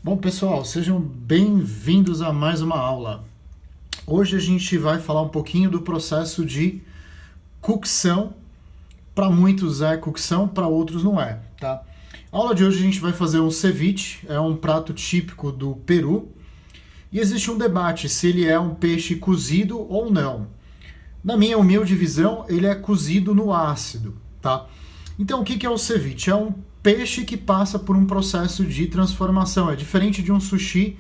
Bom, pessoal, sejam bem-vindos a mais uma aula. Hoje a gente vai falar um pouquinho do processo de cocção. Para muitos é cocção, para outros não é, tá? A aula de hoje a gente vai fazer um ceviche, é um prato típico do Peru. E existe um debate se ele é um peixe cozido ou não. Na minha humilde visão, ele é cozido no ácido, tá? Então, o que é o ceviche? É um peixe que passa por um processo de transformação. É diferente de um sushi,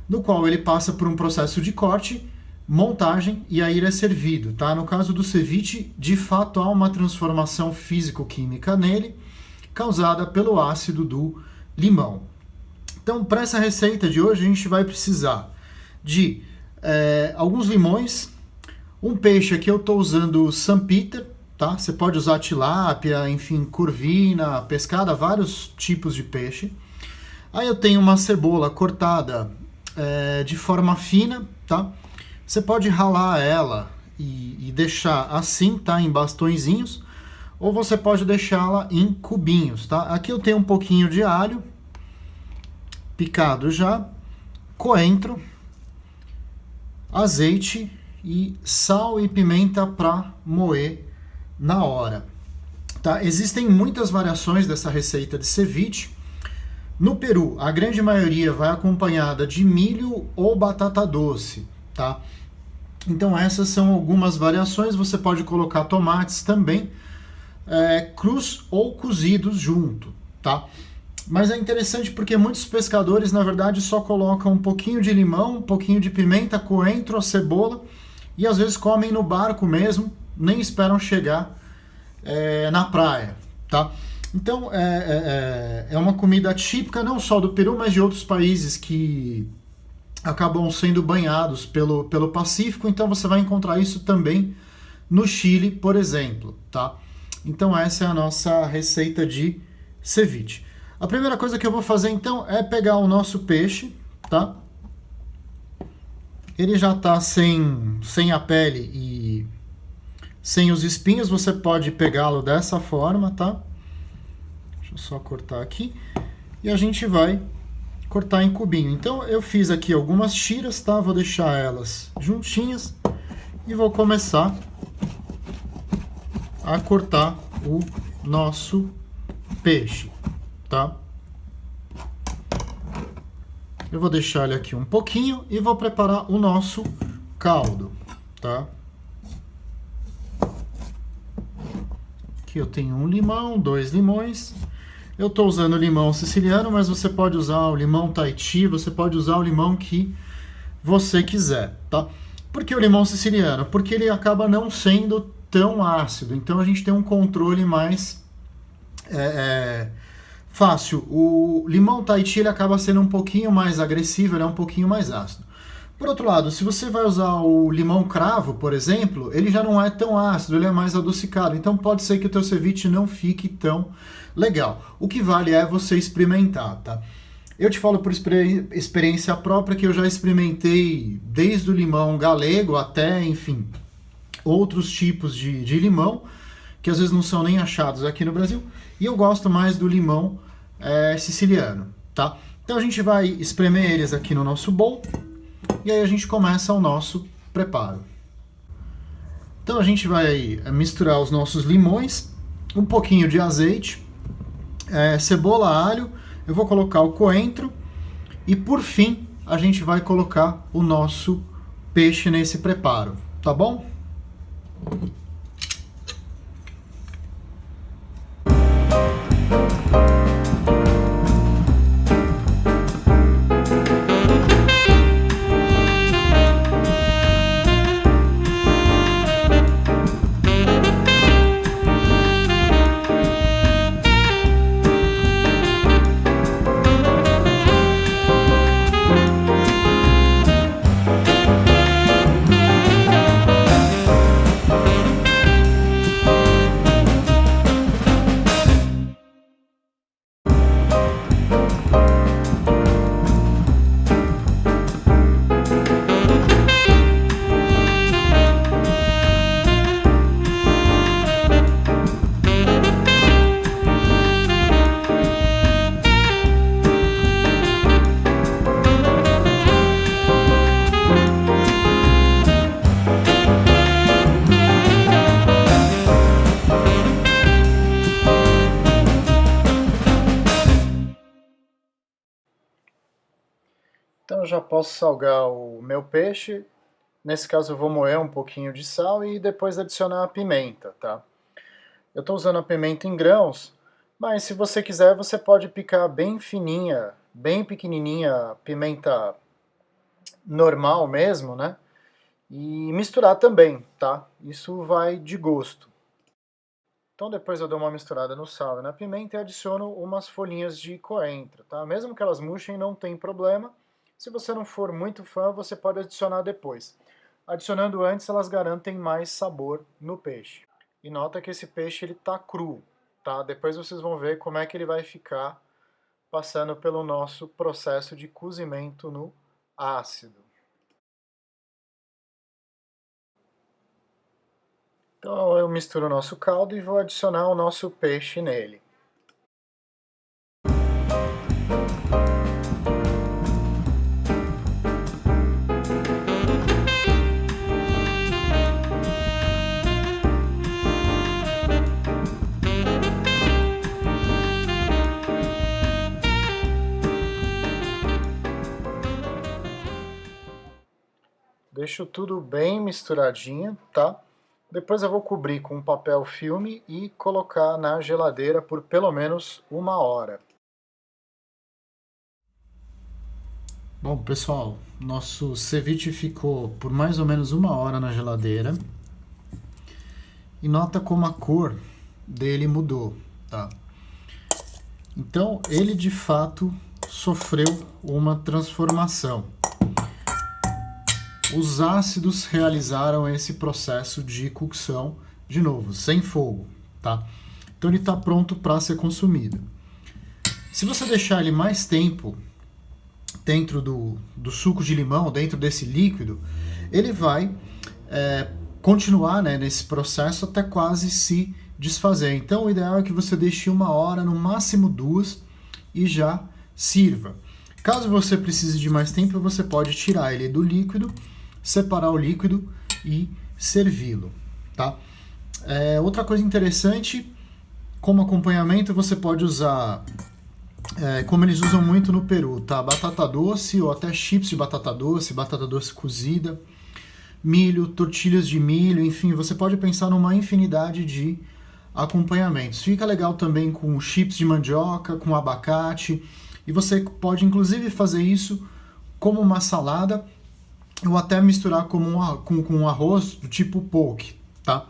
no qual ele passa por um processo de corte, montagem e aí ele é servido, tá? No caso do ceviche, de fato há uma transformação físico-química nele, causada pelo ácido do limão. Então, para essa receita de hoje, a gente vai precisar de alguns limões, um peixe aqui eu estou usando San Peter, tá? Você pode usar tilápia, enfim, curvina, pescada, vários tipos de peixe. Aí eu tenho uma cebola cortada de forma fina, tá? Você pode ralar ela e deixar assim, tá? Em bastõezinhos, ou você pode deixá-la em cubinhos, tá? Aqui eu tenho um pouquinho de alho, picado já, coentro, azeite e sal e pimenta para moer na hora. Tá? Existem muitas variações dessa receita de ceviche. No Peru, a grande maioria vai acompanhada de milho ou batata doce. Tá? Então essas são algumas variações. Você pode colocar tomates também, crus ou cozidos junto. Tá? Mas é interessante porque muitos pescadores, na verdade, só colocam um pouquinho de limão, um pouquinho de pimenta, coentro, a cebola, e às vezes comem no barco mesmo, nem esperam chegar na praia, tá? Então, é uma comida típica não só do Peru, mas de outros países que acabam sendo banhados pelo Pacífico, então você vai encontrar isso também no Chile, por exemplo, tá? Então essa é a nossa receita de ceviche. A primeira coisa que eu vou fazer então é pegar o nosso peixe, tá? Ele já está sem a pele e sem os espinhos, você pode pegá-lo dessa forma, tá? Deixa eu só cortar aqui. E a gente vai cortar em cubinho. Então eu fiz aqui algumas tiras, tá? Vou deixar elas juntinhas e vou começar a cortar o nosso peixe, tá? Eu vou deixar ele aqui um pouquinho e vou preparar o nosso caldo, tá? Aqui eu tenho um limão, 2 limões. Eu estou usando o limão siciliano, mas você pode usar o limão Tahiti, você pode usar o limão que você quiser, tá? Por que o limão siciliano? Porque ele acaba não sendo tão ácido, então a gente tem um controle mais fácil. O limão Tahiti ele acaba sendo um pouquinho mais agressivo, ele é um pouquinho mais ácido. Por outro lado, se você vai usar o limão cravo, por exemplo, ele já não é tão ácido, ele é mais adocicado. Então pode ser que o teu ceviche não fique tão legal. O que vale é você experimentar, tá? Eu te falo por experiência própria que eu já experimentei desde o limão galego até, enfim, outros tipos de limão, que às vezes não são nem achados aqui no Brasil. E eu gosto mais do limão siciliano, tá? Então a gente vai espremer eles aqui no nosso bowl e aí a gente começa o nosso preparo. Então a gente vai misturar os nossos limões, um pouquinho de azeite, cebola, alho, eu vou colocar o coentro e por fim a gente vai colocar o nosso peixe nesse preparo, tá bom? Então eu já posso salgar o meu peixe. Nesse caso eu vou moer um pouquinho de sal e depois adicionar a pimenta, tá? Eu estou usando a pimenta em grãos, mas se você quiser você pode picar bem fininha, bem pequenininha, a pimenta normal mesmo, né? E misturar também, tá? Isso vai de gosto. Então depois eu dou uma misturada no sal e na pimenta e adiciono umas folhinhas de coentro, tá? Mesmo que elas murchem, não tem problema. Se você não for muito fã, você pode adicionar depois. Adicionando antes, elas garantem mais sabor no peixe. E nota que esse peixe ele tá cru, tá? Depois vocês vão ver como é que ele vai ficar passando pelo nosso processo de cozimento no ácido. Então eu misturo o nosso caldo e vou adicionar o nosso peixe nele. Deixo tudo bem misturadinho, tá? Depois eu vou cobrir com um papel filme e colocar na geladeira por pelo menos 1 hora. Bom, pessoal, nosso ceviche ficou por mais ou menos 1 hora na geladeira. E nota como a cor dele mudou, tá? Então, ele de fato sofreu uma transformação. Os ácidos realizaram esse processo de cocção, de novo, sem fogo, tá? Então ele está pronto para ser consumido. Se você deixar ele mais tempo dentro do suco de limão, dentro desse líquido, ele vai continuar, né, nesse processo até quase se desfazer. Então o ideal é que você deixe 1 hora, no máximo 2, e já sirva. Caso você precise de mais tempo, você pode tirar ele do líquido, separar o líquido e servi-lo, tá? Outra coisa interessante, como acompanhamento você pode usar, como eles usam muito no Peru, tá? Batata doce ou até chips de batata doce cozida, milho, tortilhas de milho, enfim, você pode pensar numa infinidade de acompanhamentos. Fica legal também com chips de mandioca, com abacate, e você pode inclusive fazer isso como uma salada ou até misturar com um arroz do tipo poke, tá?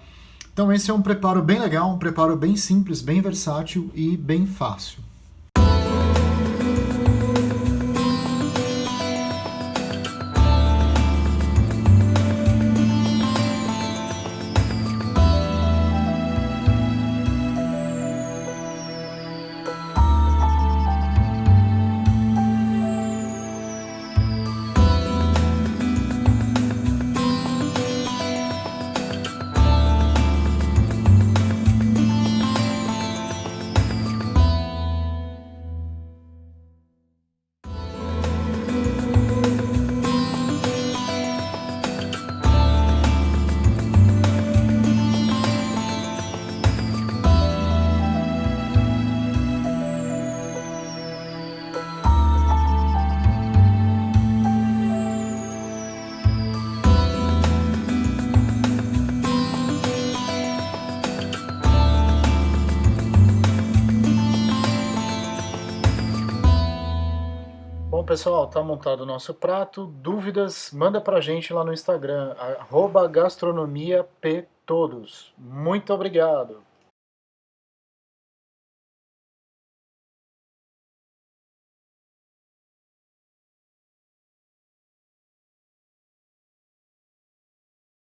Então esse é um preparo bem legal, um preparo bem simples, bem versátil e bem fácil. Bom, pessoal, tá montado o nosso prato. Dúvidas, manda pra gente lá no Instagram, @gastronomiaptodos. Muito obrigado!